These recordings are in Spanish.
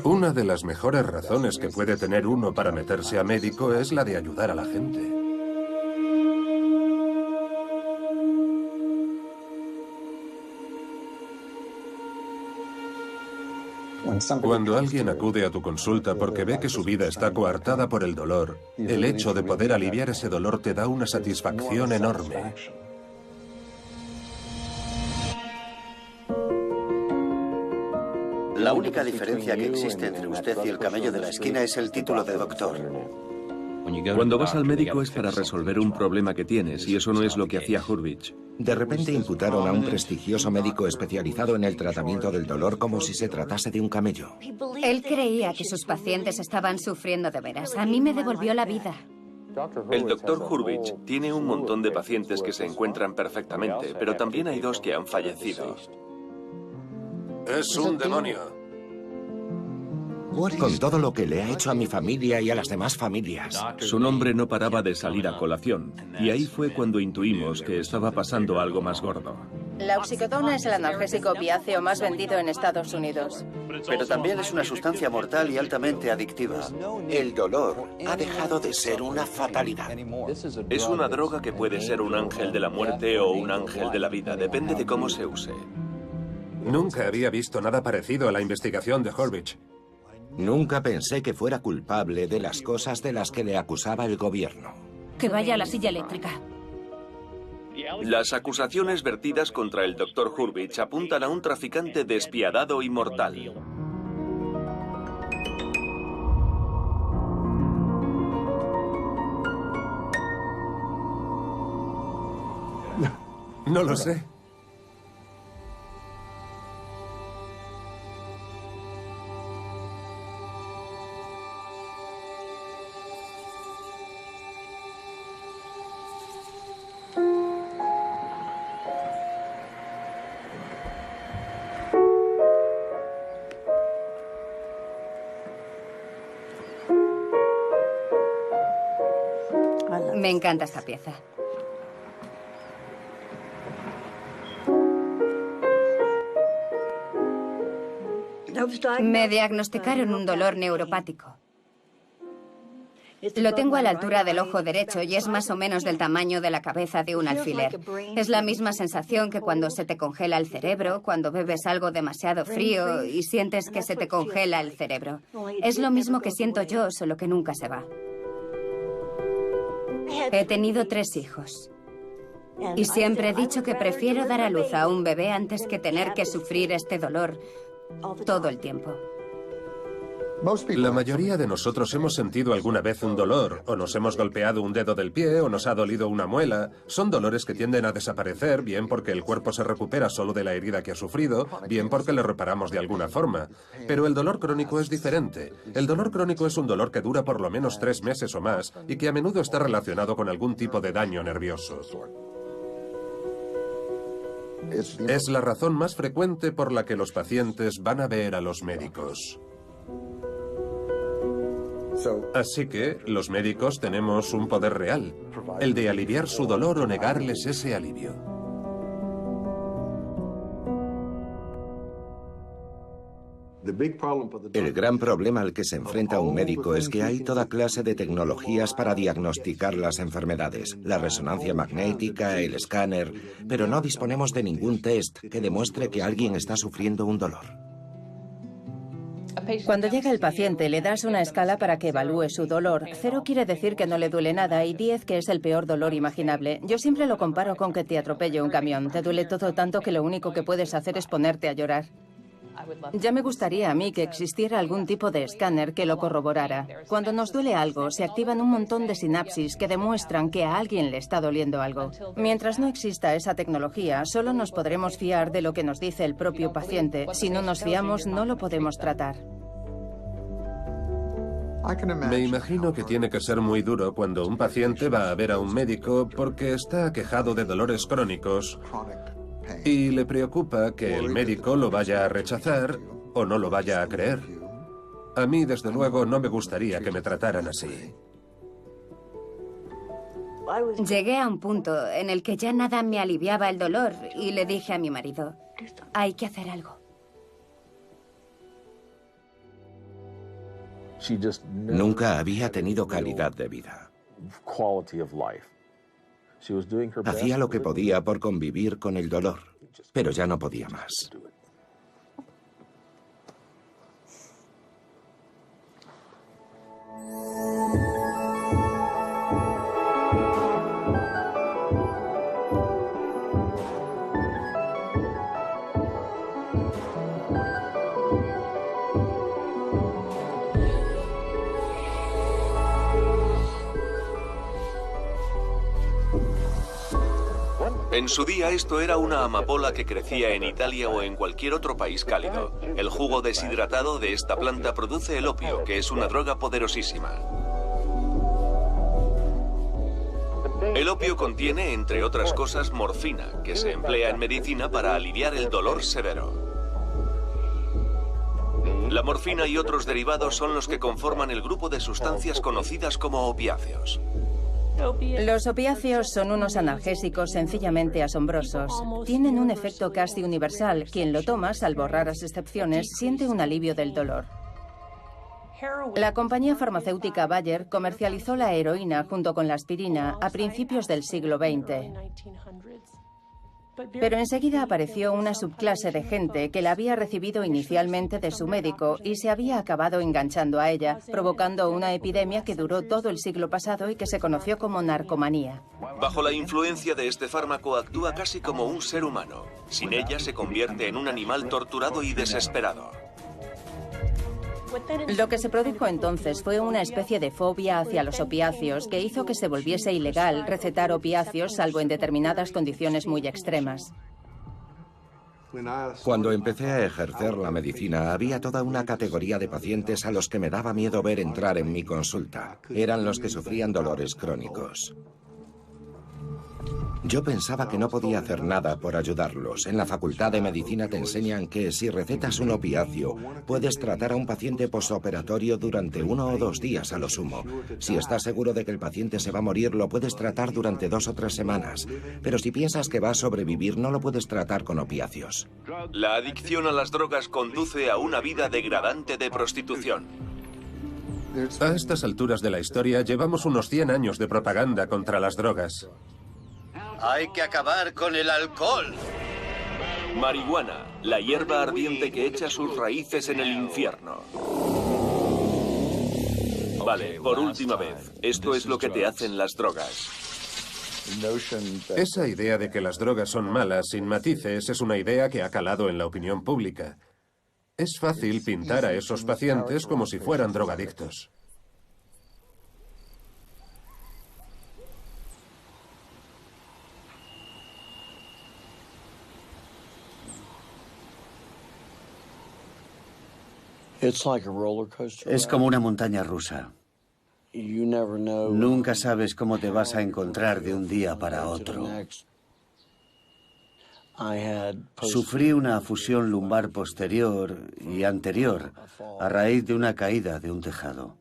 Una de las mejores razones que puede tener uno para meterse a médico es la de ayudar a la gente. Cuando alguien acude a tu consulta porque ve que su vida está coartada por el dolor, el hecho de poder aliviar ese dolor te da una satisfacción enorme. La única diferencia que existe entre usted y el camello de la esquina es el título de doctor. Cuando vas al médico es para resolver un problema que tienes, y eso no es lo que hacía Hurwitz. De repente imputaron a un prestigioso médico especializado en el tratamiento del dolor como si se tratase de un camello. Él creía que sus pacientes estaban sufriendo de veras. A mí me devolvió la vida. El doctor Hurwitz tiene un montón de pacientes que se encuentran perfectamente, pero también hay 2 que han fallecido. Es un demonio. Con todo lo que le ha hecho a mi familia y a las demás familias. Su nombre no paraba de salir a colación, y ahí fue cuando intuimos que estaba pasando algo más gordo. La oxicodona es el analgésico opiáceo más vendido en Estados Unidos. Pero también es una sustancia mortal y altamente adictiva. El dolor ha dejado de ser una fatalidad. Es una droga que puede ser un ángel de la muerte o un ángel de la vida, depende de cómo se use. Nunca había visto nada parecido a la investigación de Hurwitz. Nunca pensé que fuera culpable de las cosas de las que le acusaba el gobierno. Que vaya a la silla eléctrica. Las acusaciones vertidas contra el Dr. Hurwitz apuntan a un traficante despiadado y mortal. No lo sé. Me encanta esta pieza. Me diagnosticaron un dolor neuropático. Lo tengo a la altura del ojo derecho y es más o menos del tamaño de la cabeza de un alfiler. Es la misma sensación que cuando se te congela el cerebro, cuando bebes algo demasiado frío y sientes que se te congela el cerebro. Es lo mismo que siento yo, solo que nunca se va. He tenido 3 hijos. Y siempre he dicho que prefiero dar a luz a un bebé antes que tener que sufrir este dolor todo el tiempo. La mayoría de nosotros hemos sentido alguna vez un dolor, o nos hemos golpeado un dedo del pie, o nos ha dolido una muela. Son dolores que tienden a desaparecer, bien porque el cuerpo se recupera solo de la herida que ha sufrido, bien porque le reparamos de alguna forma. Pero el dolor crónico es diferente. El dolor crónico es un dolor que dura por lo menos 3 meses o más, y que a menudo está relacionado con algún tipo de daño nervioso. Es la razón más frecuente por la que los pacientes van a ver a los médicos. Así que los médicos tenemos un poder real, el de aliviar su dolor o negarles ese alivio. El gran problema al que se enfrenta un médico es que hay toda clase de tecnologías para diagnosticar las enfermedades, la resonancia magnética, el escáner, pero no disponemos de ningún test que demuestre que alguien está sufriendo un dolor. Cuando llega el paciente, le das una escala para que evalúe su dolor. 0 quiere decir que no le duele nada y 10 que es el peor dolor imaginable. Yo siempre lo comparo con que te atropelle un camión. Te duele todo tanto que lo único que puedes hacer es ponerte a llorar. Ya me gustaría a mí que existiera algún tipo de escáner que lo corroborara. Cuando nos duele algo, se activan un montón de sinapsis que demuestran que a alguien le está doliendo algo. Mientras no exista esa tecnología, solo nos podremos fiar de lo que nos dice el propio paciente. Si no nos fiamos, no lo podemos tratar. Me imagino que tiene que ser muy duro cuando un paciente va a ver a un médico porque está aquejado de dolores crónicos y le preocupa que el médico lo vaya a rechazar o no lo vaya a creer. A mí, desde luego, no me gustaría que me trataran así. Llegué a un punto en el que ya nada me aliviaba el dolor y le dije a mi marido, hay que hacer algo. Nunca había tenido calidad de vida. Hacía lo que podía por convivir con el dolor, pero ya no podía más. En su día esto era una amapola que crecía en Italia o en cualquier otro país cálido. El jugo deshidratado de esta planta produce el opio, que es una droga poderosísima. El opio contiene, entre otras cosas, morfina, que se emplea en medicina para aliviar el dolor severo. La morfina y otros derivados son los que conforman el grupo de sustancias conocidas como opiáceos. Los opiáceos son unos analgésicos sencillamente asombrosos. Tienen un efecto casi universal. Quien lo toma, salvo raras excepciones, siente un alivio del dolor. La compañía farmacéutica Bayer comercializó la heroína junto con la aspirina a principios del siglo XX. Pero enseguida apareció una subclase de gente que la había recibido inicialmente de su médico y se había acabado enganchando a ella, provocando una epidemia que duró todo el siglo pasado y que se conoció como narcomanía. Bajo la influencia de este fármaco actúa casi como un ser humano. Sin ella se convierte en un animal torturado y desesperado. Lo que se produjo entonces fue una especie de fobia hacia los opiáceos que hizo que se volviese ilegal recetar opiáceos salvo en determinadas condiciones muy extremas. Cuando empecé a ejercer la medicina, había toda una categoría de pacientes a los que me daba miedo ver entrar en mi consulta. Eran los que sufrían dolores crónicos. Yo pensaba que no podía hacer nada por ayudarlos. En la Facultad de Medicina te enseñan que si recetas un opiáceo, puedes tratar a un paciente posoperatorio durante 1 o 2 días a lo sumo. Si estás seguro de que el paciente se va a morir, lo puedes tratar durante 2 o 3 semanas. Pero si piensas que va a sobrevivir, no lo puedes tratar con opiáceos. La adicción a las drogas conduce a una vida degradante de prostitución. A estas alturas de la historia, llevamos unos 100 años de propaganda contra las drogas. Hay que acabar con el alcohol. Marihuana, la hierba ardiente que echa sus raíces en el infierno. Vale, por última vez, esto es lo que te hacen las drogas. Esa idea de que las drogas son malas, sin matices, es una idea que ha calado en la opinión pública. Es fácil pintar a esos pacientes como si fueran drogadictos. Es como una montaña rusa. Nunca sabes cómo te vas a encontrar de un día para otro. Sufrí una fusión lumbar posterior y anterior a raíz de una caída de un tejado.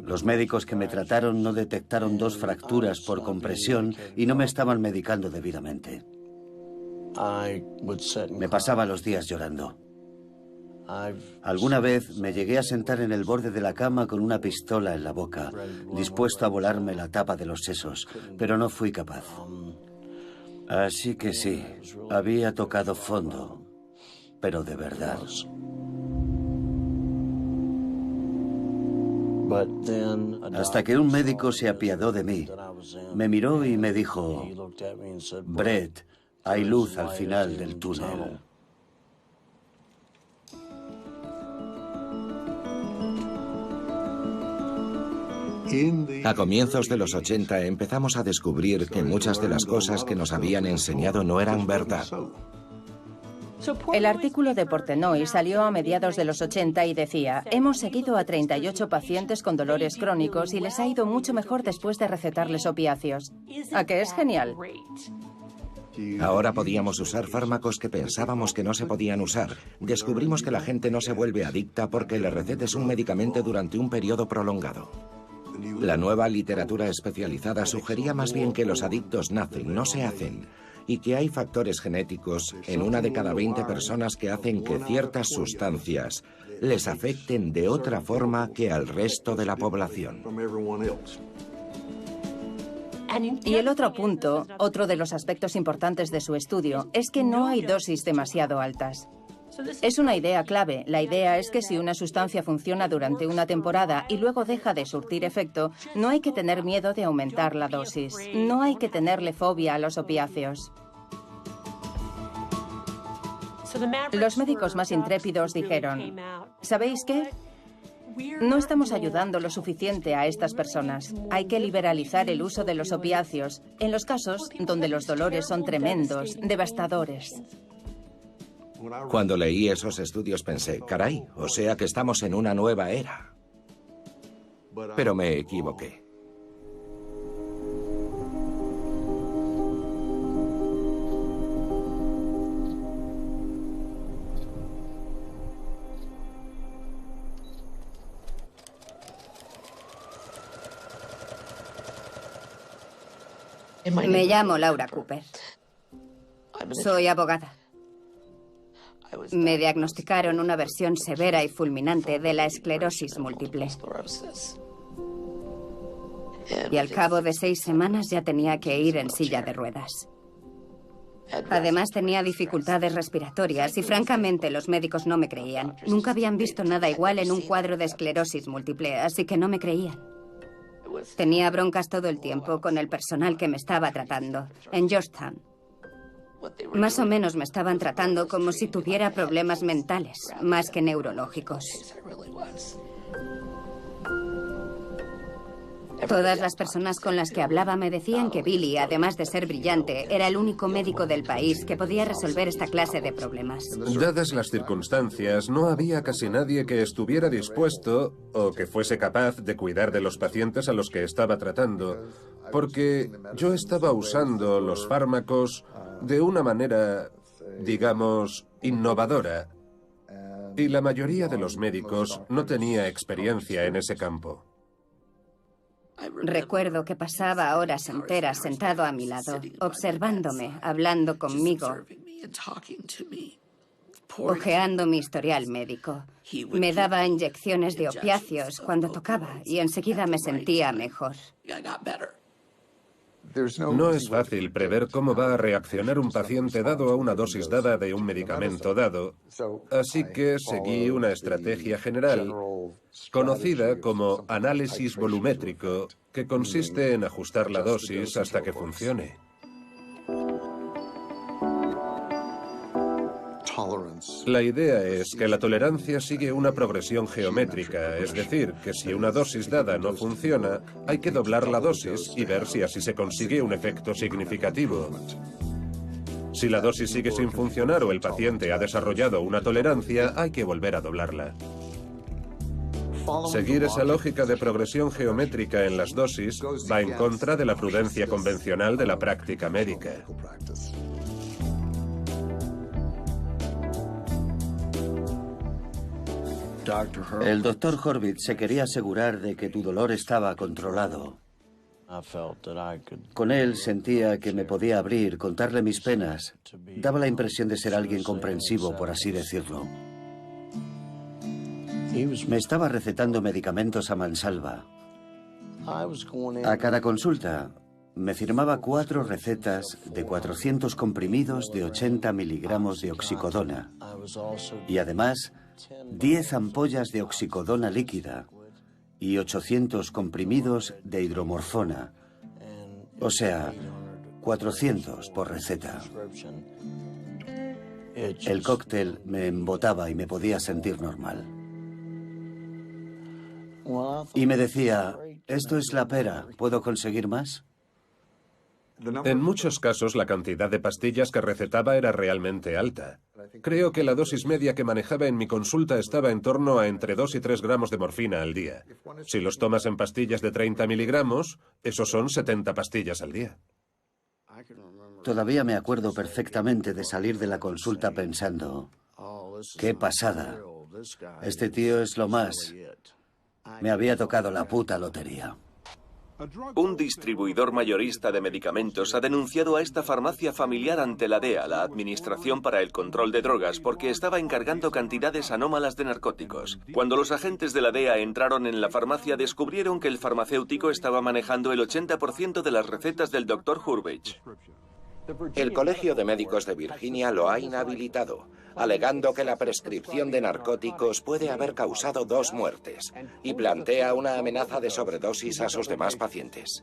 Los médicos que me trataron no detectaron 2 fracturas por compresión y no me estaban medicando debidamente. Me pasaba los días llorando. Alguna vez me llegué a sentar en el borde de la cama con una pistola en la boca, dispuesto a volarme la tapa de los sesos, pero no fui capaz. Así que sí, había tocado fondo, pero de verdad. Hasta que un médico se apiadó de mí, me miró y me dijo: Brett, hay luz al final del túnel. A comienzos de los 80 empezamos a descubrir que muchas de las cosas que nos habían enseñado no eran verdad. El artículo de Portnoy salió a mediados de los 80 y decía: hemos seguido a 38 pacientes con dolores crónicos y les ha ido mucho mejor después de recetarles opiáceos. ¿A qué es genial? Ahora podíamos usar fármacos que pensábamos que no se podían usar. Descubrimos que la gente no se vuelve adicta porque le recetes un medicamento durante un periodo prolongado. La nueva literatura especializada sugería más bien que los adictos nacen, no se hacen, y que hay factores genéticos en 1 de cada 20 personas que hacen que ciertas sustancias les afecten de otra forma que al resto de la población. Y el otro punto, otro de los aspectos importantes de su estudio, es que no hay dosis demasiado altas. Es una idea clave. La idea es que si una sustancia funciona durante una temporada y luego deja de surtir efecto, no hay que tener miedo de aumentar la dosis. No hay que tenerle fobia a los opiáceos. Los médicos más intrépidos dijeron, ¿sabéis qué? No estamos ayudando lo suficiente a estas personas. Hay que liberalizar el uso de los opiáceos en los casos donde los dolores son tremendos, devastadores. Cuando leí esos estudios pensé, caray, o sea que estamos en una nueva era. Pero me equivoqué. Me llamo Laura Cooper. Soy abogada. Me diagnosticaron una versión severa y fulminante de la esclerosis múltiple. Y al cabo de 6 semanas ya tenía que ir en silla de ruedas. Además tenía dificultades respiratorias y francamente los médicos no me creían. Nunca habían visto nada igual en un cuadro de esclerosis múltiple, así que no me creían. Tenía broncas todo el tiempo con el personal que me estaba tratando, en Georgetown. Más o menos me estaban tratando como si tuviera problemas mentales, más que neurológicos. Todas las personas con las que hablaba me decían que Billy, además de ser brillante, era el único médico del país que podía resolver esta clase de problemas. Dadas las circunstancias, no había casi nadie que estuviera dispuesto o que fuese capaz de cuidar de los pacientes a los que estaba tratando, porque yo estaba usando los fármacos de una manera, digamos, innovadora, y la mayoría de los médicos no tenía experiencia en ese campo. Recuerdo que pasaba horas enteras sentado a mi lado, observándome, hablando conmigo, hojeando mi historial médico. Me daba inyecciones de opiáceos cuando tocaba y enseguida me sentía mejor. No es fácil prever cómo va a reaccionar un paciente dado a una dosis dada de un medicamento dado, así que seguí una estrategia general conocida como análisis volumétrico, que consiste en ajustar la dosis hasta que funcione. La idea es que la tolerancia sigue una progresión geométrica, es decir, que si una dosis dada no funciona, hay que doblar la dosis y ver si así se consigue un efecto significativo. Si la dosis sigue sin funcionar o el paciente ha desarrollado una tolerancia, hay que volver a doblarla. Seguir esa lógica de progresión geométrica en las dosis va en contra de la prudencia convencional de la práctica médica. El doctor Horvitz se quería asegurar de que tu dolor estaba controlado. Con él sentía que me podía abrir, contarle mis penas. Daba la impresión de ser alguien comprensivo, por así decirlo. Me estaba recetando medicamentos a mansalva. A cada consulta me firmaba 4 recetas de 400 comprimidos de 80 miligramos de oxicodona. Y además 10 ampollas de oxicodona líquida y 800 comprimidos de hidromorfona, o sea, 400 por receta. El cóctel me embotaba y me podía sentir normal. Y me decía, esto es la pera, ¿puedo conseguir más? En muchos casos, la cantidad de pastillas que recetaba era realmente alta. Creo que la dosis media que manejaba en mi consulta estaba en torno a entre 2 y 3 gramos de morfina al día. Si los tomas en pastillas de 30 miligramos, esos son 70 pastillas al día. Todavía me acuerdo perfectamente de salir de la consulta pensando, ¡qué pasada! Este tío es lo más. Me había tocado la puta lotería. Un distribuidor mayorista de medicamentos ha denunciado a esta farmacia familiar ante la DEA, la Administración para el Control de Drogas, porque estaba encargando cantidades anómalas de narcóticos. Cuando los agentes de la DEA entraron en la farmacia, descubrieron que el farmacéutico estaba manejando el 80% de las recetas del Dr. Hurwitz. El Colegio de Médicos de Virginia lo ha inhabilitado, alegando que la prescripción de narcóticos puede haber causado 2 muertes y plantea una amenaza de sobredosis a sus demás pacientes.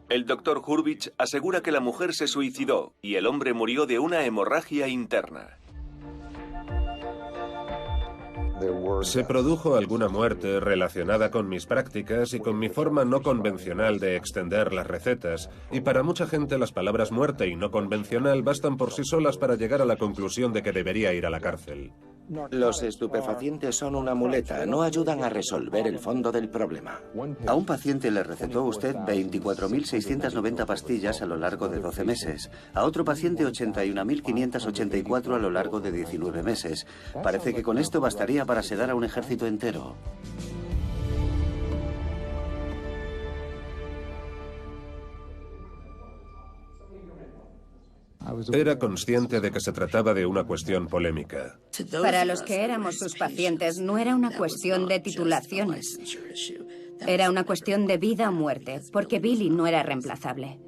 El Dr. Hurwitz asegura que la mujer se suicidó y el hombre murió de una hemorragia interna. Se produjo alguna muerte relacionada con mis prácticas y con mi forma no convencional de extender las recetas, y para mucha gente las palabras muerte y no convencional bastan por sí solas para llegar a la conclusión de que debería ir a la cárcel. Los estupefacientes son una muleta, no ayudan a resolver el fondo del problema. A un paciente le recetó usted 24.690 pastillas a lo largo de 12 meses. A otro paciente 81.584 a lo largo de 19 meses. Parece que con esto bastaría para sedar a un ejército entero. Era consciente de que se trataba de una cuestión polémica. Para los que éramos sus pacientes, no era una cuestión de titulaciones. Era una cuestión de vida o muerte, porque Billy no era reemplazable.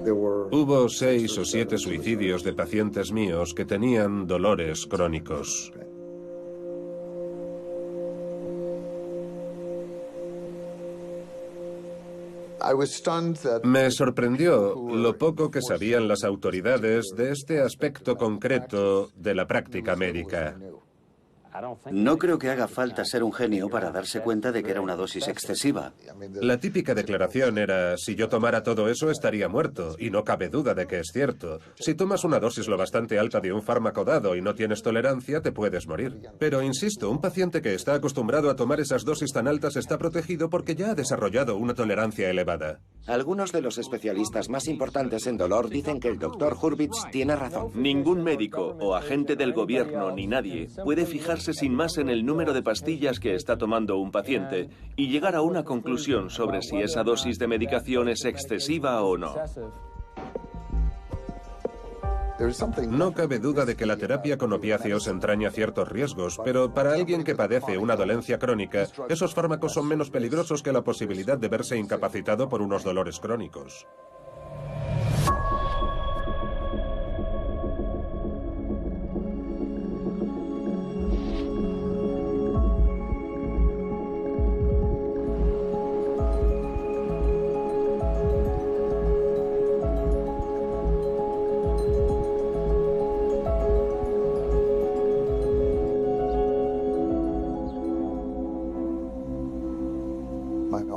Hubo 6 o 7 suicidios de pacientes míos que tenían dolores crónicos. Me sorprendió lo poco que sabían las autoridades de este aspecto concreto de la práctica médica. No creo que haga falta ser un genio para darse cuenta de que era una dosis excesiva. La típica declaración era: si yo tomara todo eso estaría muerto, y no cabe duda de que es cierto. Si tomas una dosis lo bastante alta de un fármaco dado y no tienes tolerancia, te puedes morir. Pero insisto, un paciente que está acostumbrado a tomar esas dosis tan altas está protegido porque ya ha desarrollado una tolerancia elevada. Algunos de los especialistas más importantes en dolor dicen que el Dr. Hurwitz tiene razón. Ningún médico o agente del gobierno ni nadie puede fijarse sin más en el número de pastillas que está tomando un paciente y llegar a una conclusión sobre si esa dosis de medicación es excesiva o no. No cabe duda de que la terapia con opiáceos entraña ciertos riesgos, pero para alguien que padece una dolencia crónica, esos fármacos son menos peligrosos que la posibilidad de verse incapacitado por unos dolores crónicos.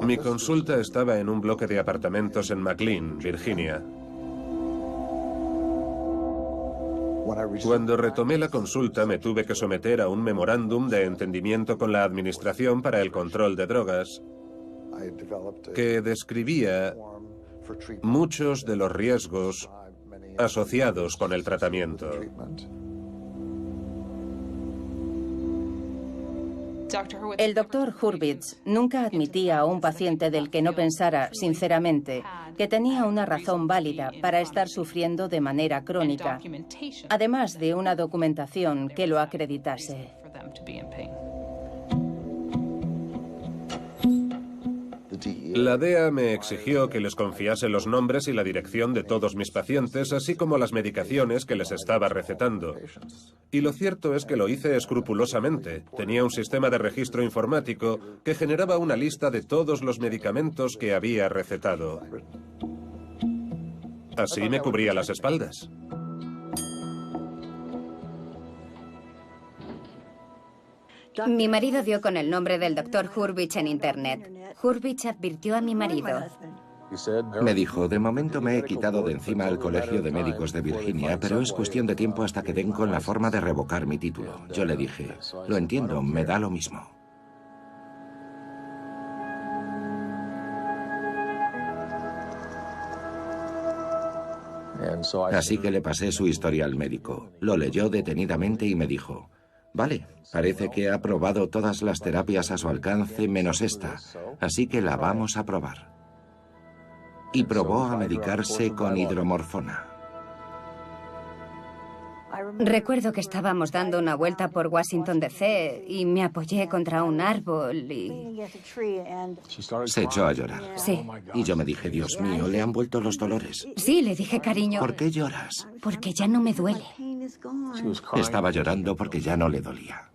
Mi consulta estaba en un bloque de apartamentos en McLean, Virginia. Cuando retomé la consulta me tuve que someter a un memorándum de entendimiento con la Administración para el Control de Drogas que describía muchos de los riesgos asociados con el tratamiento. El Dr. Hurwitz nunca admitía a un paciente del que no pensara sinceramente que tenía una razón válida para estar sufriendo de manera crónica, además de una documentación que lo acreditase. La DEA me exigió que les confiase los nombres y la dirección de todos mis pacientes, así como las medicaciones que les estaba recetando. Y lo cierto es que lo hice escrupulosamente. Tenía un sistema de registro informático que generaba una lista de todos los medicamentos que había recetado. Así me cubría las espaldas. Mi marido dio con el nombre del Dr. Hurwitz en Internet. Hurwitz advirtió a mi marido. Me dijo: de momento me he quitado de encima al Colegio de Médicos de Virginia, pero es cuestión de tiempo hasta que den con la forma de revocar mi título. Yo le dije: lo entiendo, me da lo mismo. Así que le pasé su historial médico. Lo leyó detenidamente y me dijo: Vale, parece que ha probado todas las terapias a su alcance menos esta, así que la vamos a probar. Y probó a medicarse con hidromorfona. Recuerdo que estábamos dando una vuelta por Washington DC y me apoyé contra un árbol y... Se echó a llorar. Sí. Y yo me dije, Dios mío, le han vuelto los dolores. Sí, le dije, cariño. ¿Por qué lloras? Porque ya no me duele. Estaba llorando porque ya no le dolía.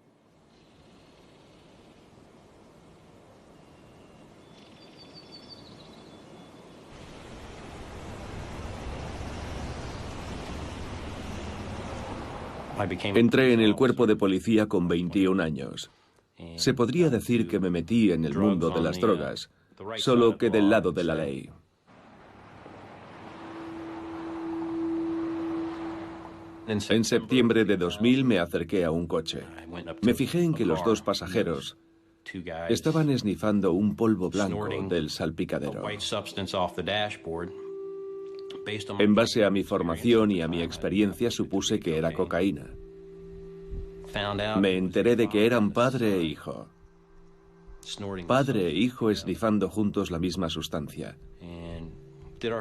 Entré en el cuerpo de policía con 21 años. Se podría decir que me metí en el mundo de las drogas, solo que del lado de la ley. En septiembre de 2000 me acerqué a un coche. Me fijé en que los dos pasajeros estaban esnifando un polvo blanco del salpicadero. En base a mi formación y a mi experiencia supuse que era cocaína. Me enteré de que eran padre e hijo. Padre e hijo esnifando juntos la misma sustancia.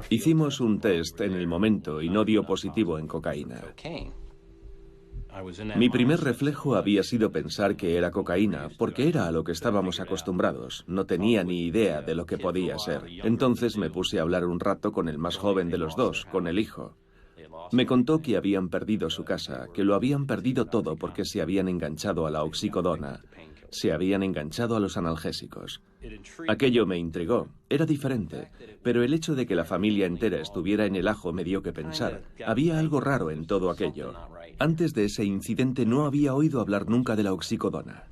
Hicimos un test en el momento y no dio positivo en cocaína. Mi primer reflejo había sido pensar que era cocaína, porque era a lo que estábamos acostumbrados. No tenía ni idea de lo que podía ser. Entonces me puse a hablar un rato con el más joven de los dos, con el hijo. Me contó que habían perdido su casa, que lo habían perdido todo porque se habían enganchado a la oxicodona, se habían enganchado a los analgésicos. Aquello me intrigó. Era diferente, pero el hecho de que la familia entera estuviera en el ajo me dio que pensar. Había algo raro en todo aquello. Antes de ese incidente no había oído hablar nunca de la oxicodona.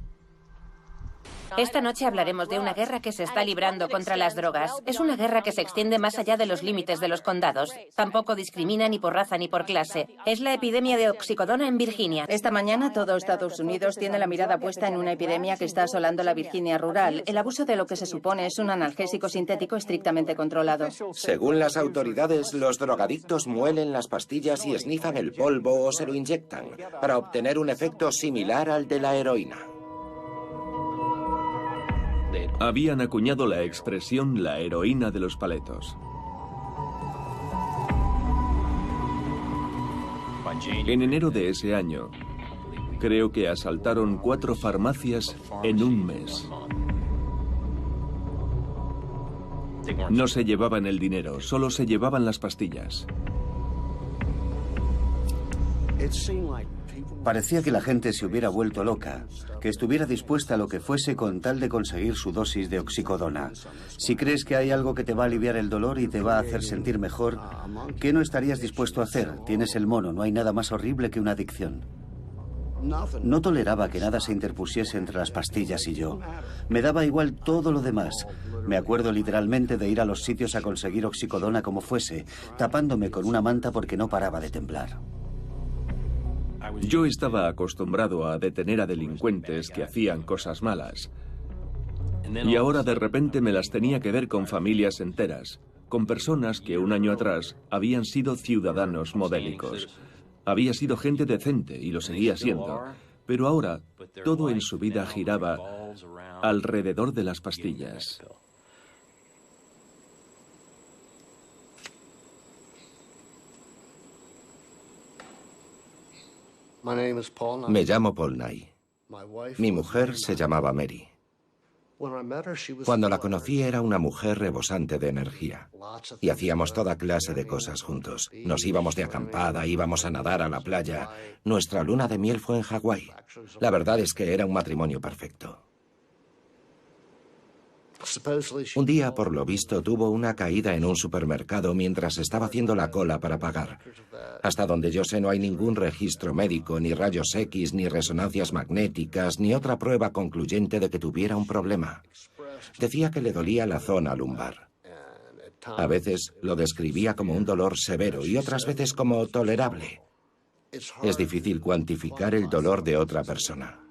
Esta noche hablaremos de una guerra que se está librando contra las drogas. Es una guerra que se extiende más allá de los límites de los condados. Tampoco discrimina ni por raza ni por clase. Es la epidemia de oxicodona en Virginia. Esta mañana todo Estados Unidos tiene la mirada puesta en una epidemia que está asolando la Virginia rural. El abuso de lo que se supone es un analgésico sintético estrictamente controlado. Según las autoridades, los drogadictos muelen las pastillas y esnifan el polvo o se lo inyectan para obtener un efecto similar al de la heroína. Habían acuñado la expresión la heroína de los paletos. En enero de ese año, creo que asaltaron 4 farmacias en un mes. No se llevaban el dinero, solo se llevaban las pastillas. Parecía que la gente se hubiera vuelto loca, que estuviera dispuesta a lo que fuese con tal de conseguir su dosis de oxicodona. Si crees que hay algo que te va a aliviar el dolor y te va a hacer sentir mejor, ¿qué no estarías dispuesto a hacer? Tienes el mono, no hay nada más horrible que una adicción. No toleraba que nada se interpusiese entre las pastillas y yo. Me daba igual todo lo demás. Me acuerdo literalmente de ir a los sitios a conseguir oxicodona como fuese, tapándome con una manta porque no paraba de temblar. Yo estaba acostumbrado a detener a delincuentes que hacían cosas malas. Y ahora de repente me las tenía que ver con familias enteras, con personas que un año atrás habían sido ciudadanos modélicos. Había sido gente decente y lo seguía siendo, pero ahora todo en su vida giraba alrededor de las pastillas. Me llamo Paul Nye. Mi mujer se llamaba Mary. Cuando la conocí era una mujer rebosante de energía. Y hacíamos toda clase de cosas juntos. Nos íbamos de acampada, íbamos a nadar a la playa. Nuestra luna de miel fue en Hawái. La verdad es que era un matrimonio perfecto. Un día, por lo visto, tuvo una caída en un supermercado mientras estaba haciendo la cola para pagar. Hasta donde yo sé no hay ningún registro médico, ni rayos X, ni resonancias magnéticas, ni otra prueba concluyente de que tuviera un problema. Decía que le dolía la zona lumbar. A veces lo describía como un dolor severo y otras veces como tolerable. Es difícil cuantificar el dolor de otra persona.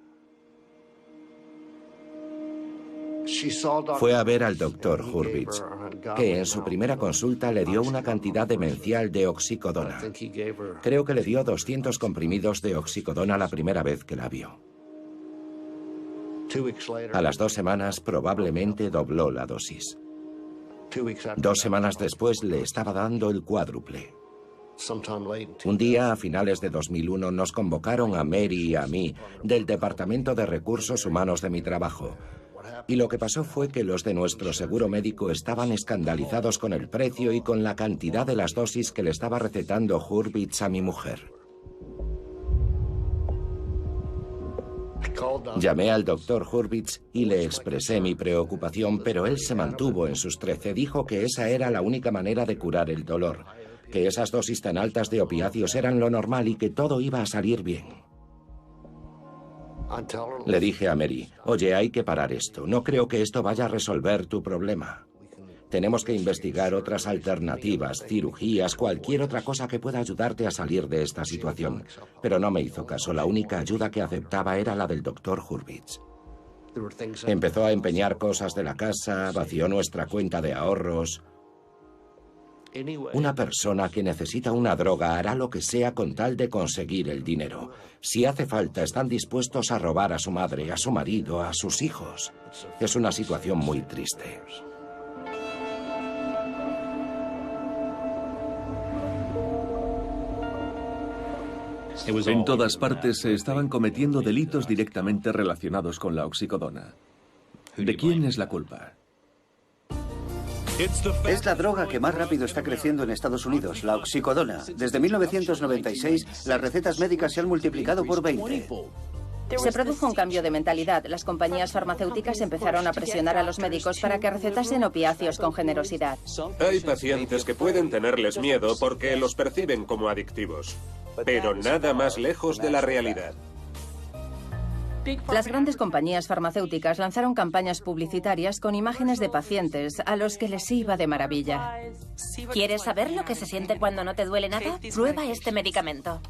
Fue a ver al doctor Hurwitz, que en su primera consulta le dio una cantidad demencial de oxicodona. Creo que le dio 200 comprimidos de oxicodona la primera vez que la vio. A las 2 semanas probablemente dobló la dosis. 2 semanas después le estaba dando el cuádruple. Un día, a finales de 2001, nos convocaron a Mary y a mí del Departamento de Recursos Humanos de mi trabajo. Y lo que pasó fue que los de nuestro seguro médico estaban escandalizados con el precio y con la cantidad de las dosis que le estaba recetando Hurwitz a mi mujer. Llamé al doctor Hurwitz y le expresé mi preocupación, pero él se mantuvo en sus 13. Dijo que esa era la única manera de curar el dolor, que esas dosis tan altas de opiáceos eran lo normal y que todo iba a salir bien. Le dije a Mary, oye, hay que parar esto. No creo que esto vaya a resolver tu problema. Tenemos que investigar otras alternativas, cirugías, cualquier otra cosa que pueda ayudarte a salir de esta situación. Pero no me hizo caso. La única ayuda que aceptaba era la del doctor Hurwitz. Empezó a empeñar cosas de la casa, vació nuestra cuenta de ahorros. Una persona que necesita una droga hará lo que sea con tal de conseguir el dinero. Si hace falta, están dispuestos a robar a su madre, a su marido, a sus hijos. Es una situación muy triste. En todas partes se estaban cometiendo delitos directamente relacionados con la oxicodona. ¿De quién es la culpa? Es la droga que más rápido está creciendo en Estados Unidos, la oxicodona. Desde 1996, las recetas médicas se han multiplicado por 20. Se produjo un cambio de mentalidad. Las compañías farmacéuticas empezaron a presionar a los médicos para que recetasen opiáceos con generosidad. Hay pacientes que pueden tenerles miedo porque los perciben como adictivos, pero nada más lejos de la realidad. Las grandes compañías farmacéuticas lanzaron campañas publicitarias con imágenes de pacientes a los que les iba de maravilla. ¿Quieres saber lo que se siente cuando no te duele nada? Prueba este medicamento.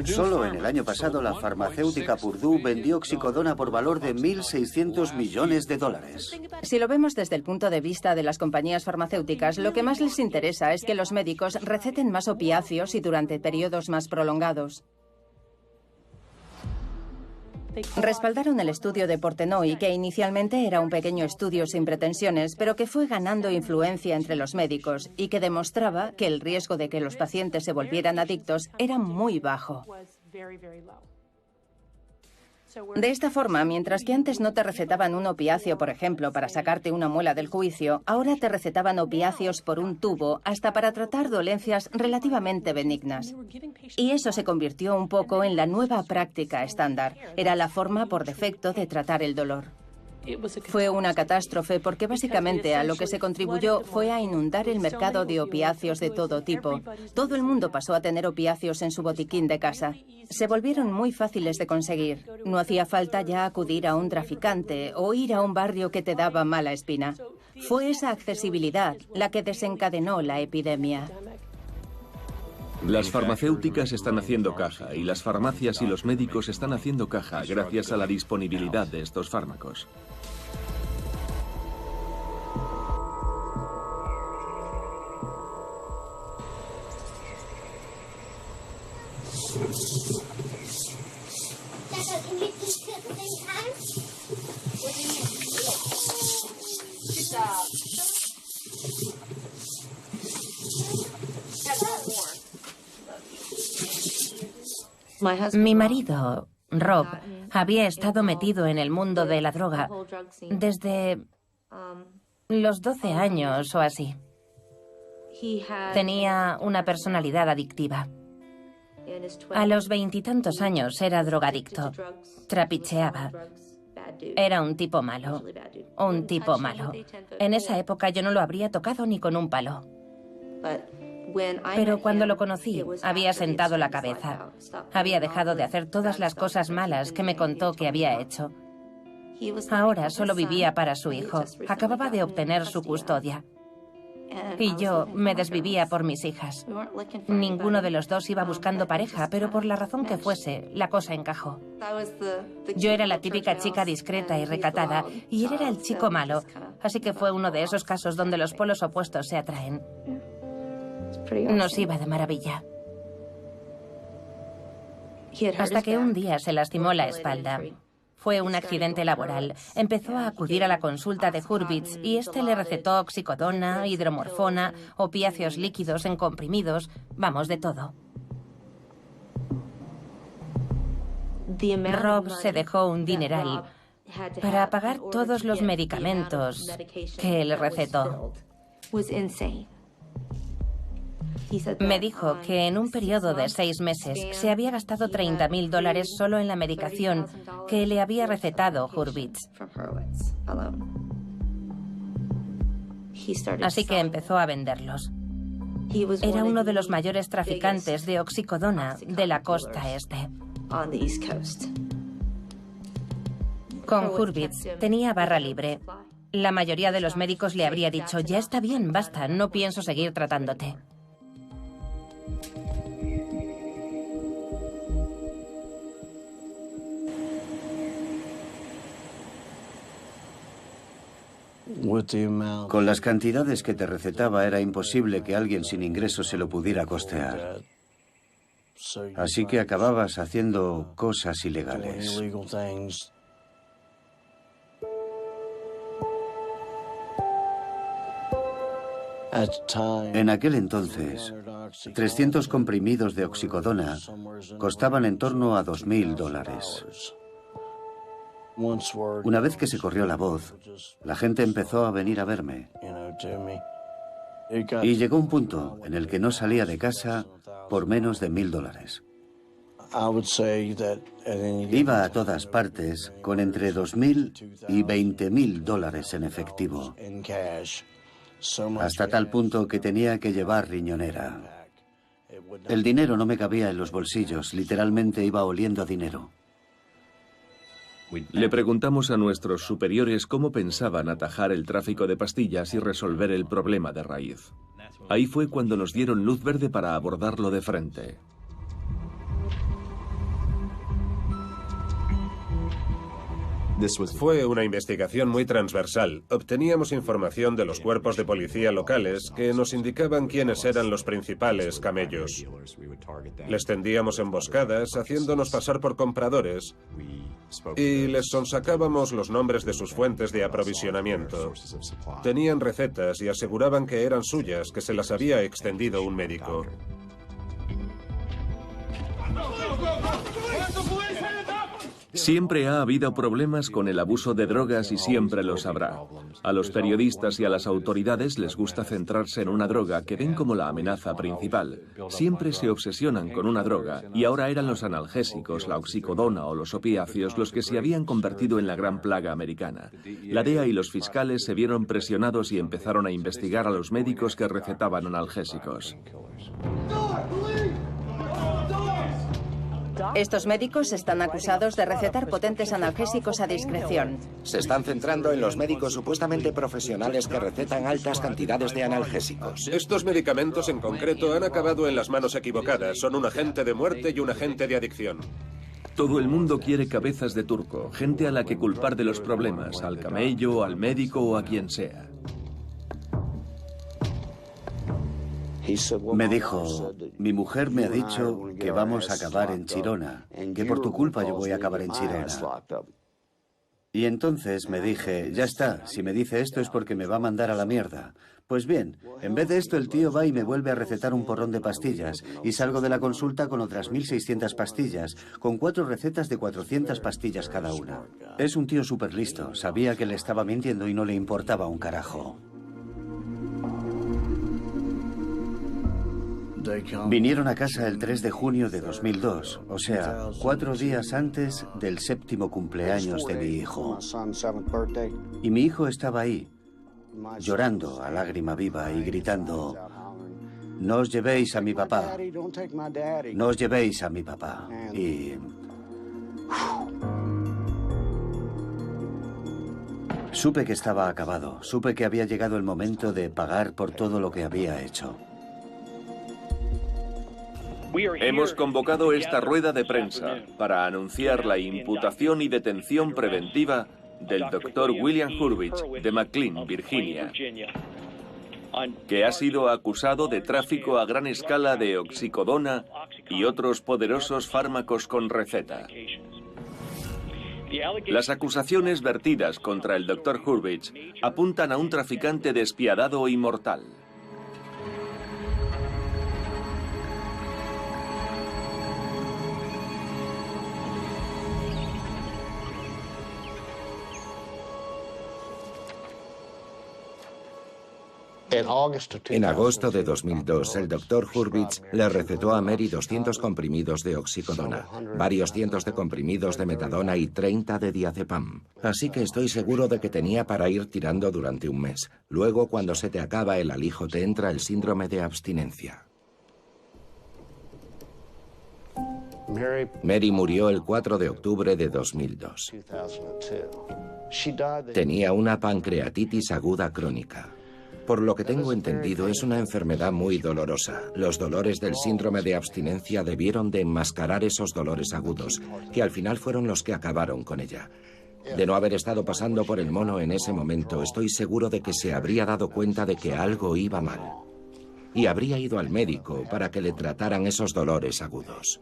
Solo en el año pasado, la farmacéutica Purdue vendió oxicodona por valor de 1.600 millones de dólares. Si lo vemos desde el punto de vista de las compañías farmacéuticas, lo que más les interesa es que los médicos receten más opiáceos y durante periodos más prolongados. Respaldaron el estudio de Portenoy, que inicialmente era un pequeño estudio sin pretensiones, pero que fue ganando influencia entre los médicos y que demostraba que el riesgo de que los pacientes se volvieran adictos era muy bajo. De esta forma, mientras que antes no te recetaban un opiáceo, por ejemplo, para sacarte una muela del juicio, ahora te recetaban opiáceos por un tubo hasta para tratar dolencias relativamente benignas. Y eso se convirtió un poco en la nueva práctica estándar. Era la forma por defecto de tratar el dolor. Fue una catástrofe porque básicamente a lo que se contribuyó fue a inundar el mercado de opiáceos de todo tipo. Todo el mundo pasó a tener opiáceos en su botiquín de casa. Se volvieron muy fáciles de conseguir. No hacía falta ya acudir a un traficante o ir a un barrio que te daba mala espina. Fue esa accesibilidad la que desencadenó la epidemia. Las farmacéuticas están haciendo caja y las farmacias y los médicos están haciendo caja gracias a la disponibilidad de estos fármacos. Mi marido, Rob, había estado metido en el mundo de la droga desde los 12 años o así. Tenía una personalidad adictiva. A los 20 y tantos años era drogadicto. Trapicheaba. Era un tipo malo. Un tipo malo. En esa época yo no lo habría tocado ni con un palo. Pero cuando lo conocí, había sentado la cabeza. Había dejado de hacer todas las cosas malas que me contó que había hecho. Ahora solo vivía para su hijo. Acababa de obtener su custodia. Y yo me desvivía por mis hijas. Ninguno de los dos iba buscando pareja, pero por la razón que fuese, la cosa encajó. Yo era la típica chica discreta y recatada, y él era el chico malo. Así que fue uno de esos casos donde los polos opuestos se atraen. Nos iba de maravilla. Hasta que un día se lastimó la espalda. Fue un accidente laboral. Empezó a acudir a la consulta de Hurwitz y este le recetó oxicodona, hidromorfona, opiáceos líquidos en comprimidos, vamos, de todo. Rob se dejó un dineral para pagar todos los medicamentos que él recetó. Me dijo que en un periodo de 6 meses se había gastado $30.000 solo en la medicación que le había recetado Hurwitz. Así que empezó a venderlos. Era uno de los mayores traficantes de oxicodona de la costa este. Con Hurwitz tenía barra libre. La mayoría de los médicos le habría dicho, ya está bien, basta, no pienso seguir tratándote. Con las cantidades que te recetaba era imposible que alguien sin ingresos se lo pudiera costear. Así que acababas haciendo cosas ilegales. En aquel entonces, 300 comprimidos de oxicodona costaban en torno a $2.000. Una vez que se corrió la voz, la gente empezó a venir a verme. Y llegó un punto en el que no salía de casa por menos de $1.000. Iba a todas partes con entre $2.000 y $20.000 en efectivo, hasta tal punto que tenía que llevar riñonera. El dinero no me cabía en los bolsillos, literalmente iba oliendo a dinero. Le preguntamos a nuestros superiores cómo pensaban atajar el tráfico de pastillas y resolver el problema de raíz. Ahí fue cuando nos dieron luz verde para abordarlo de frente. Fue una investigación muy transversal. Obteníamos información de los cuerpos de policía locales que nos indicaban quiénes eran los principales camellos. Les tendíamos emboscadas, haciéndonos pasar por compradores, y les sonsacábamos los nombres de sus fuentes de aprovisionamiento. Tenían recetas y aseguraban que eran suyas, que se las había extendido un médico. Siempre ha habido problemas con el abuso de drogas y siempre los habrá. A los periodistas y a las autoridades les gusta centrarse en una droga que ven como la amenaza principal. Siempre se obsesionan con una droga y ahora eran los analgésicos, la oxicodona o los opiáceos los que se habían convertido en la gran plaga americana. La DEA y los fiscales se vieron presionados y empezaron a investigar a los médicos que recetaban analgésicos. Estos médicos están acusados de recetar potentes analgésicos a discreción. Se están centrando en los médicos supuestamente profesionales que recetan altas cantidades de analgésicos. Estos medicamentos en concreto han acabado en las manos equivocadas. Son un agente de muerte y un agente de adicción. Todo el mundo quiere cabezas de turco, gente a la que culpar de los problemas, al camello, al médico o a quien sea. Me dijo, mi mujer me ha dicho que vamos a acabar en Chirona, que por tu culpa yo voy a acabar en Chirona. Y entonces me dije, ya está, si me dice esto es porque me va a mandar a la mierda. Pues bien, en vez de esto el tío va y me vuelve a recetar un porrón de pastillas y salgo de la consulta con otras 1.600 pastillas, con 4 recetas de 400 pastillas cada una. Es un tío súper listo, sabía que le estaba mintiendo y no le importaba un carajo. Vinieron a casa el 3 de junio de 2002, o sea, 4 días antes del 7º cumpleaños de mi hijo. Y mi hijo estaba ahí, llorando a lágrima viva y gritando, no os llevéis a mi papá, no os llevéis a mi papá. Y... supe que estaba acabado, supe que había llegado el momento de pagar por todo lo que había hecho. Hemos convocado esta rueda de prensa para anunciar la imputación y detención preventiva del Dr. William Hurwitz de McLean, Virginia, que ha sido acusado de tráfico a gran escala de oxicodona y otros poderosos fármacos con receta. Las acusaciones vertidas contra el Dr. Hurwitz apuntan a un traficante despiadado y mortal. En agosto de 2002, el Dr. Hurwitz le recetó a Mary 200 comprimidos de oxicodona, varios cientos de comprimidos de metadona y 30 de diazepam. Así que estoy seguro de que tenía para ir tirando durante un mes. Luego, cuando se te acaba el alijo, te entra el síndrome de abstinencia. Mary murió el 4 de octubre de 2002. Tenía una pancreatitis aguda crónica. Por lo que tengo entendido, es una enfermedad muy dolorosa. Los dolores del síndrome de abstinencia debieron de enmascarar esos dolores agudos, que al final fueron los que acabaron con ella. De no haber estado pasando por el mono en ese momento, estoy seguro de que se habría dado cuenta de que algo iba mal. Y habría ido al médico para que le trataran esos dolores agudos.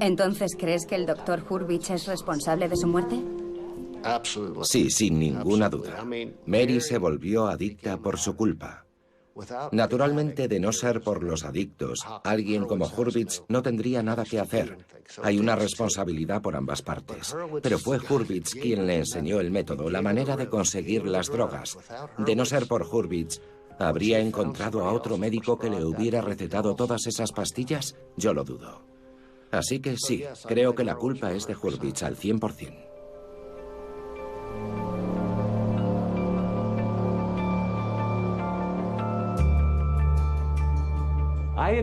¿Entonces crees que el Dr. Hurwitz es responsable de su muerte? Sí, sin ninguna duda. Mary se volvió adicta por su culpa. Naturalmente, de no ser por los adictos, alguien como Hurwitz no tendría nada que hacer. Hay una responsabilidad por ambas partes. Pero fue Hurwitz quien le enseñó el método, la manera de conseguir las drogas. De no ser por Hurwitz, ¿habría encontrado a otro médico que le hubiera recetado todas esas pastillas? Yo lo dudo. Así que sí, creo que la culpa es de Hurwitz al 100%.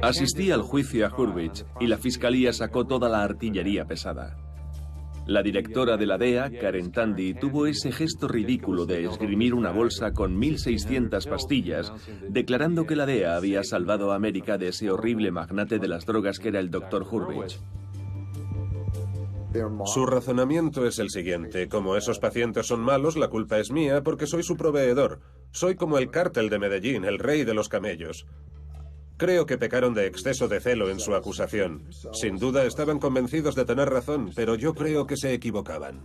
Asistí al juicio a Hurwitz y la fiscalía sacó toda la artillería pesada. La directora de la DEA, Karen Tandy, tuvo ese gesto ridículo de esgrimir una bolsa con 1.600 pastillas, declarando que la DEA había salvado a América de ese horrible magnate de las drogas que era el Dr. Hurwitz. Su razonamiento es el siguiente: como esos pacientes son malos, la culpa es mía porque soy su proveedor. Soy como el cártel de Medellín, el rey de los camellos. Creo que pecaron de exceso de celo en su acusación. Sin duda estaban convencidos de tener razón, pero yo creo que se equivocaban.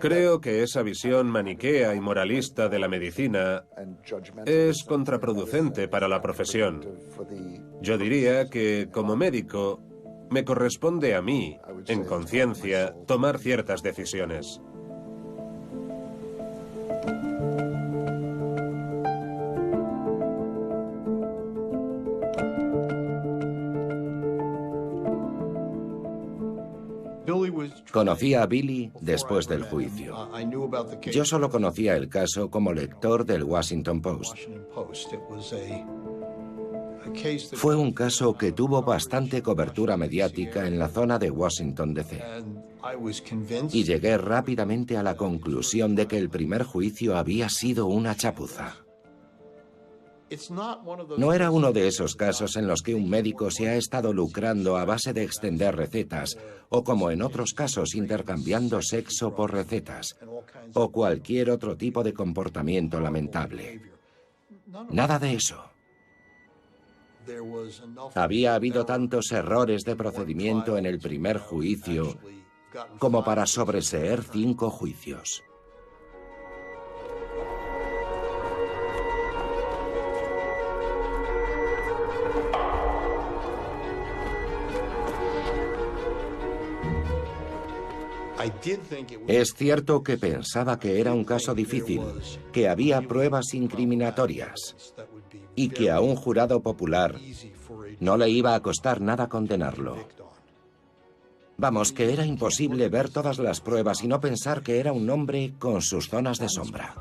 Creo que esa visión maniquea y moralista de la medicina es contraproducente para la profesión. Yo diría que, como médico, me corresponde a mí, en conciencia, tomar ciertas decisiones. Conocí a Billy después del juicio. Yo solo conocía el caso como lector del Washington Post. Fue un caso que tuvo bastante cobertura mediática en la zona de Washington, D.C. Y llegué rápidamente a la conclusión de que el primer juicio había sido una chapuza. No era uno de esos casos en los que un médico se ha estado lucrando a base de extender recetas, o como en otros casos intercambiando sexo por recetas, o cualquier otro tipo de comportamiento lamentable. Nada de eso. Había habido tantos errores de procedimiento en el primer juicio como para sobreseer 5 juicios. Es cierto que pensaba que era un caso difícil, que había pruebas incriminatorias y que a un jurado popular no le iba a costar nada condenarlo. Vamos, que era imposible ver todas las pruebas y no pensar que era un hombre con sus zonas de sombra.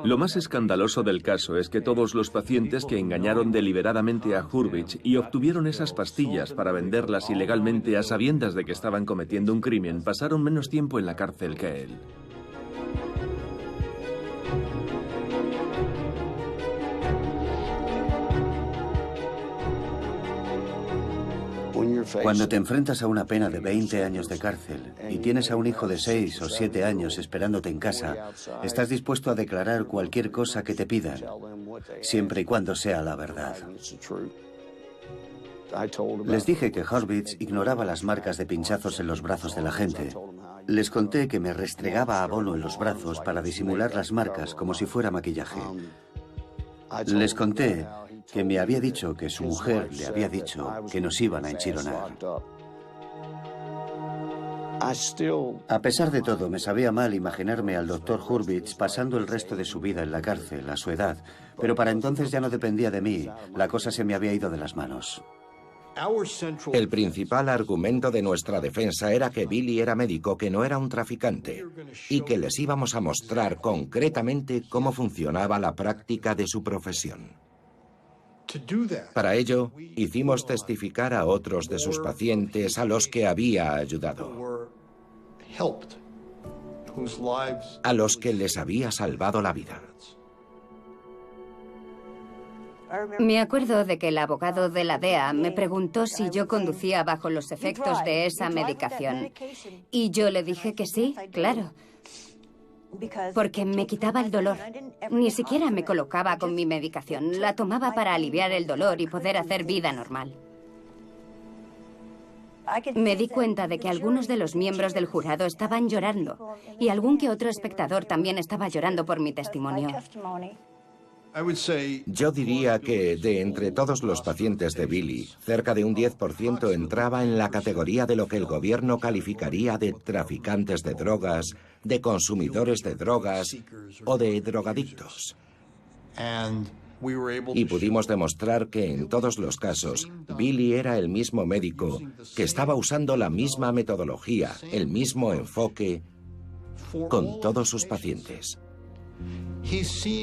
Lo más escandaloso del caso es que todos los pacientes que engañaron deliberadamente a Hurwitz y obtuvieron esas pastillas para venderlas ilegalmente a sabiendas de que estaban cometiendo un crimen pasaron menos tiempo en la cárcel que él. Cuando te enfrentas a una pena de 20 años de cárcel y tienes a un hijo de 6 o 7 años esperándote en casa, estás dispuesto a declarar cualquier cosa que te pidan, siempre y cuando sea la verdad. Les dije que Hurwitz ignoraba las marcas de pinchazos en los brazos de la gente. Les conté que me restregaba abono en los brazos para disimular las marcas como si fuera maquillaje. Les conté que me había dicho que su mujer le había dicho que nos iban a enchironar. A pesar de todo, me sabía mal imaginarme al Dr. Hurwitz pasando el resto de su vida en la cárcel a su edad, pero para entonces ya no dependía de mí, la cosa se me había ido de las manos. El principal argumento de nuestra defensa era que Billy era médico, que no era un traficante, y que les íbamos a mostrar concretamente cómo funcionaba la práctica de su profesión. Para ello, hicimos testificar a otros de sus pacientes a los que había ayudado, a los que les había salvado la vida. Me acuerdo de que el abogado de la DEA me preguntó si yo conducía bajo los efectos de esa medicación. Y yo le dije que sí, claro. Porque me quitaba el dolor. Ni siquiera me colocaba con mi medicación. La tomaba para aliviar el dolor y poder hacer vida normal. Me di cuenta de que algunos de los miembros del jurado estaban llorando. Y algún que otro espectador también estaba llorando por mi testimonio. Yo diría que de entre todos los pacientes de Billy, cerca de un 10% entraba en la categoría de lo que el gobierno calificaría de traficantes de drogas, de consumidores de drogas o de drogadictos. Y pudimos demostrar que en todos los casos, Billy era el mismo médico, que estaba usando la misma metodología, el mismo enfoque con todos sus pacientes.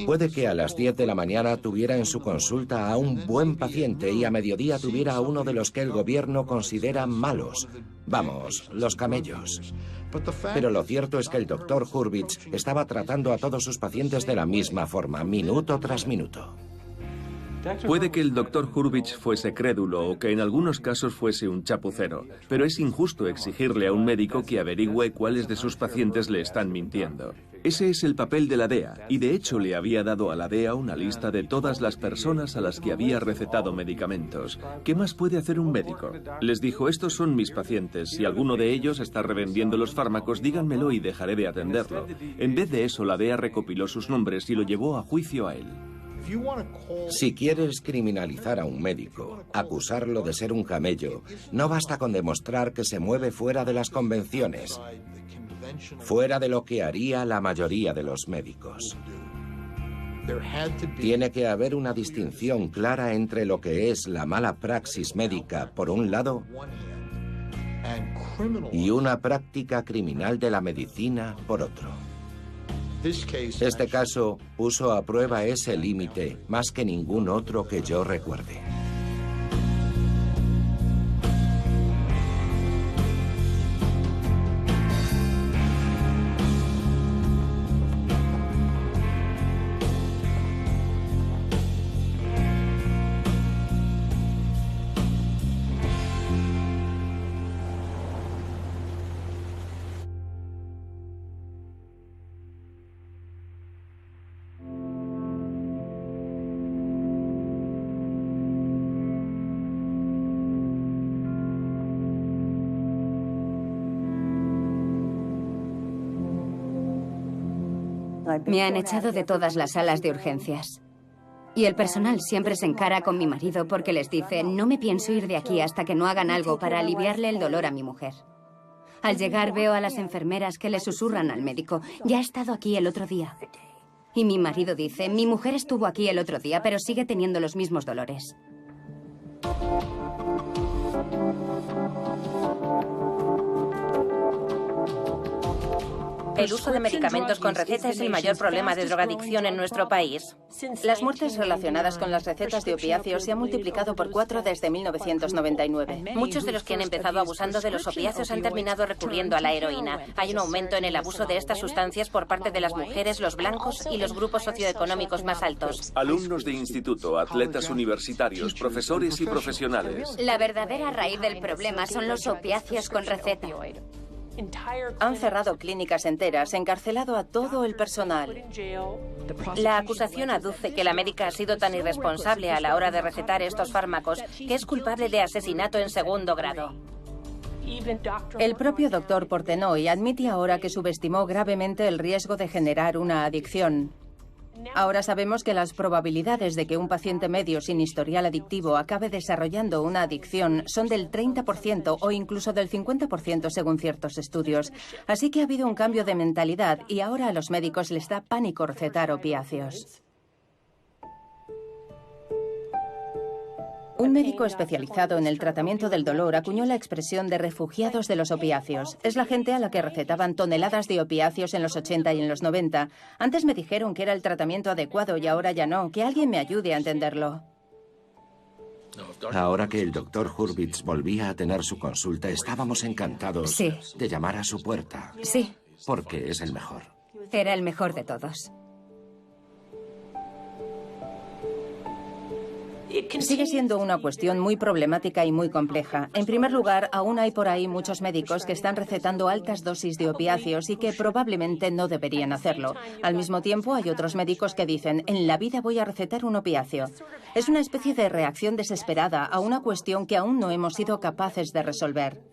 Puede que a las 10 de la mañana tuviera en su consulta a un buen paciente y a mediodía tuviera a uno de los que el gobierno considera malos. Vamos, los camellos. Pero lo cierto es que el Dr. Hurwitz estaba tratando a todos sus pacientes de la misma forma, minuto tras minuto. Puede que el Dr. Hurwitz fuese crédulo o que en algunos casos fuese un chapucero, pero es injusto exigirle a un médico que averigüe cuáles de sus pacientes le están mintiendo. Ese es el papel de la DEA, y de hecho le había dado a la DEA una lista de todas las personas a las que había recetado medicamentos. ¿Qué más puede hacer un médico? Les dijo, estos son mis pacientes, si alguno de ellos está revendiendo los fármacos, díganmelo y dejaré de atenderlo. En vez de eso, la DEA recopiló sus nombres y lo llevó a juicio a él. Si quieres criminalizar a un médico, acusarlo de ser un camello, no basta con demostrar que se mueve fuera de las convenciones, fuera de lo que haría la mayoría de los médicos. Tiene que haber una distinción clara entre lo que es la mala praxis médica, por un lado, y una práctica criminal de la medicina, por otro. Este caso puso a prueba ese límite más que ningún otro que yo recuerde. Me han echado de todas las salas de urgencias. Y el personal siempre se encara con mi marido porque les dice, no me pienso ir de aquí hasta que no hagan algo para aliviarle el dolor a mi mujer. Al llegar veo a las enfermeras que le susurran al médico, ya ha estado aquí el otro día. Y mi marido dice, mi mujer estuvo aquí el otro día, pero sigue teniendo los mismos dolores. El uso de medicamentos con receta es el mayor problema de drogadicción en nuestro país. Las muertes relacionadas con las recetas de opiáceos se han multiplicado por 4 desde 1999. Muchos de los que han empezado abusando de los opiáceos han terminado recurriendo a la heroína. Hay un aumento en el abuso de estas sustancias por parte de las mujeres, los blancos y los grupos socioeconómicos más altos. Alumnos de instituto, atletas universitarios, profesores y profesionales. La verdadera raíz del problema son los opiáceos con receta. Han cerrado clínicas enteras, encarcelado a todo el personal. La acusación aduce que la médica ha sido tan irresponsable a la hora de recetar estos fármacos que es culpable de asesinato en segundo grado. El propio doctor Portenoy admite ahora que subestimó gravemente el riesgo de generar una adicción. Ahora sabemos que las probabilidades de que un paciente medio sin historial adictivo acabe desarrollando una adicción son del 30% o incluso del 50% según ciertos estudios. Así que ha habido un cambio de mentalidad y ahora a los médicos les da pánico recetar opiáceos. Un médico especializado en el tratamiento del dolor acuñó la expresión de refugiados de los opiáceos. Es la gente a la que recetaban toneladas de opiáceos en los 80 y en los 90. Antes me dijeron que era el tratamiento adecuado y ahora ya no. Que alguien me ayude a entenderlo. Ahora que el doctor Hurwitz volvía a tener su consulta, estábamos encantados de llamar a su puerta. Sí. Porque es el mejor. Era el mejor de todos. Sigue siendo una cuestión muy problemática y muy compleja. En primer lugar, aún hay por ahí muchos médicos que están recetando altas dosis de opiáceos y que probablemente no deberían hacerlo. Al mismo tiempo, hay otros médicos que dicen, en la vida voy a recetar un opiáceo. Es una especie de reacción desesperada a una cuestión que aún no hemos sido capaces de resolver.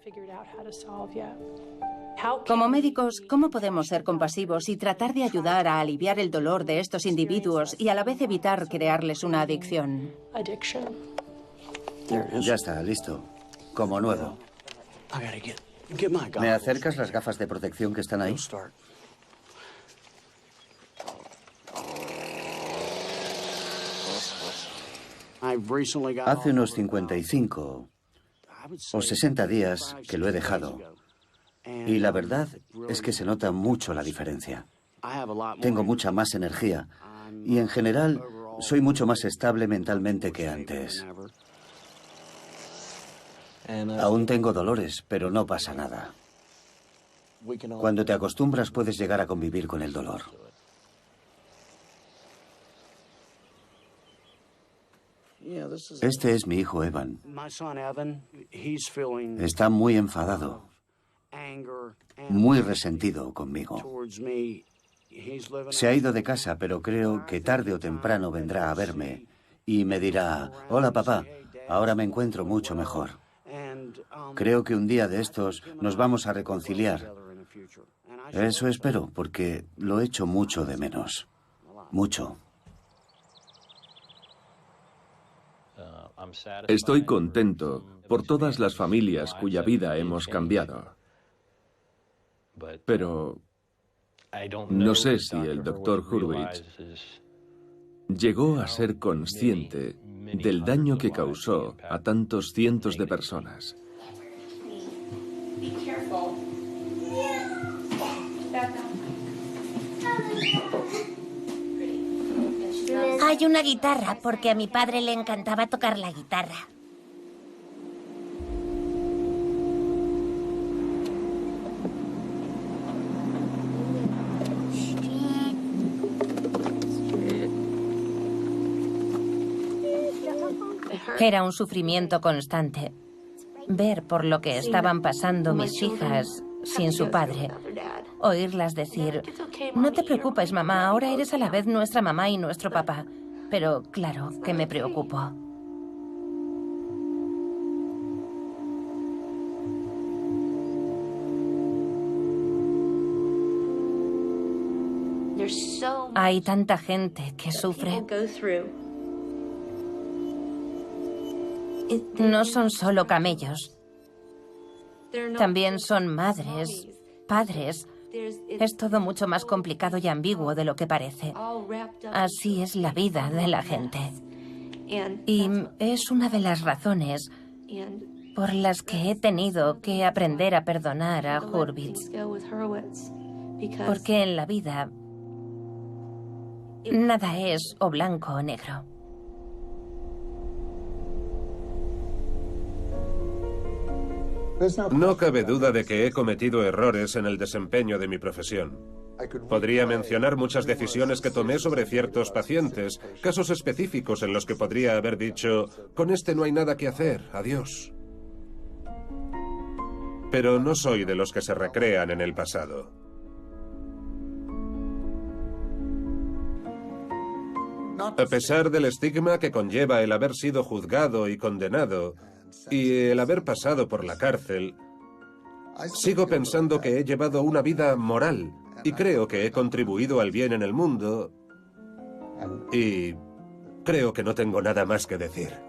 Como médicos, ¿cómo podemos ser compasivos y tratar de ayudar a aliviar el dolor de estos individuos y a la vez evitar crearles una adicción? Ya está, listo. Como nuevo. ¿Me acercas las gafas de protección que están ahí? Hace unos 55 o 60 días que lo he dejado. Y la verdad es que se nota mucho la diferencia. Tengo mucha más energía y en general soy mucho más estable mentalmente que antes. Aún tengo dolores, pero no pasa nada. Cuando te acostumbras puedes llegar a convivir con el dolor. Este es mi hijo Evan. Está muy enfadado. Muy resentido conmigo. Se ha ido de casa, pero creo que tarde o temprano vendrá a verme y me dirá, hola papá, ahora me encuentro mucho mejor. Creo que un día de estos nos vamos a reconciliar. Eso espero, porque lo echo mucho de menos. Mucho. Estoy contento por todas las familias cuya vida hemos cambiado. Pero no sé si el doctor Hurwitz llegó a ser consciente del daño que causó a tantos cientos de personas. Hay una guitarra, porque a mi padre le encantaba tocar la guitarra. Era un sufrimiento constante. Ver por lo que estaban pasando mis hijas sin su padre. Oírlas decir, no te preocupes, mamá, ahora eres a la vez nuestra mamá y nuestro papá. Pero claro que me preocupo. Hay tanta gente que sufre. No son solo camellos. También son madres, padres. Es todo mucho más complicado y ambiguo de lo que parece. Así es la vida de la gente. Y es una de las razones por las que he tenido que aprender a perdonar a Hurwitz. Porque en la vida nada es o blanco o negro. No cabe duda de que he cometido errores en el desempeño de mi profesión. Podría mencionar muchas decisiones que tomé sobre ciertos pacientes, casos específicos en los que podría haber dicho, con este no hay nada que hacer, adiós. Pero no soy de los que se recrean en el pasado. A pesar del estigma que conlleva el haber sido juzgado y condenado, y el haber pasado por la cárcel, sigo pensando que he llevado una vida moral y creo que he contribuido al bien en el mundo y creo que no tengo nada más que decir.